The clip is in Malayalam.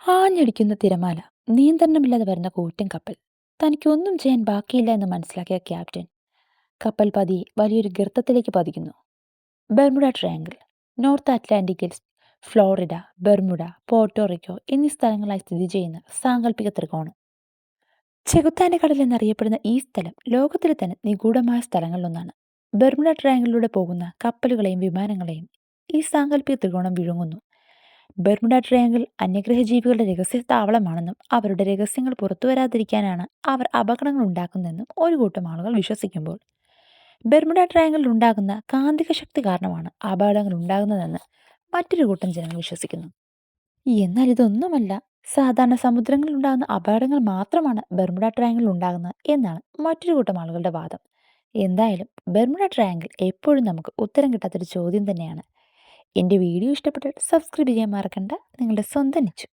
ആഞ്ഞടിക്കുന്ന തിരമാല, നിയന്ത്രണമില്ലാതെ വരുന്ന കൂറ്റൻ കപ്പൽ. തനിക്കൊന്നും ചെയ്യാൻ ബാക്കിയില്ല എന്ന് മനസ്സിലാക്കിയ ക്യാപ്റ്റൻ കപ്പൽ പതിയെ വലിയൊരു ഗർത്തത്തിലേക്ക് പതിക്കുന്നു. ബെർമുഡ ട്രയാങ്കിൾ നോർത്ത് അറ്റ്ലാന്റിക്കിൽ ഫ്ലോറിഡ, ബെർമുഡ, പോർട്ടോറിക്കോ എന്നീ സ്ഥലങ്ങളായി സ്ഥിതി ചെയ്യുന്ന സാങ്കല്പിക ത്രികോണം. ചെകുത്താന്റെ കടൽ എന്നറിയപ്പെടുന്ന ഈ സ്ഥലം ലോകത്തിലെ തന്നെ നിഗൂഢമായ സ്ഥലങ്ങളിലൊന്നാണ്. ബെർമുഡ ട്രയാങ്കിളിലൂടെ പോകുന്ന കപ്പലുകളെയും വിമാനങ്ങളെയും ഈ സാങ്കല്പിക ത്രികോണം വിഴുങ്ങുന്നു. ബെർമുഡ ട്രയാങ്കിൾ അന്യഗ്രഹ ജീവികളുടെ രഹസ്യ താവളമാണെന്നും അവരുടെ രഹസ്യങ്ങൾ പുറത്തുവരാതിരിക്കാനാണ് അവർ അപകടങ്ങൾ ഉണ്ടാക്കുന്നതെന്നും ഒരു കൂട്ടം ആളുകൾ വിശ്വസിക്കുമ്പോൾ, ബെർമുഡ ട്രയാങ്കിളിൽ ഉണ്ടാകുന്ന കാന്തിക ശക്തി കാരണമാണ് അപകടങ്ങൾ ഉണ്ടാകുന്നതെന്ന് മറ്റൊരു കൂട്ടം ജനങ്ങൾ വിശ്വസിക്കുന്നു. എന്നാൽ ഇതൊന്നുമല്ല, സാധാരണ സമുദ്രങ്ങളിൽ ഉണ്ടാകുന്ന അപകടങ്ങൾ മാത്രമാണ് ബെർമുഡ ട്രയാങ്കിളിൽ ഉണ്ടാകുന്നത് എന്നാണ് മറ്റൊരു കൂട്ടം ആളുകളുടെ വാദം. എന്തായാലും ബെർമുഡ ട്രയാങ്കിൾ എപ്പോഴും നമുക്ക് ഉത്തരം കിട്ടാത്തൊരു ചോദ്യം തന്നെയാണ്. എൻ്റെ വീഡിയോ ഇഷ്ടപ്പെട്ടാൽ സബ്സ്ക്രൈബ് ചെയ്യാൻ മറക്കണ്ട. നിങ്ങളുടെ സ്വന്തം നിച്ചു.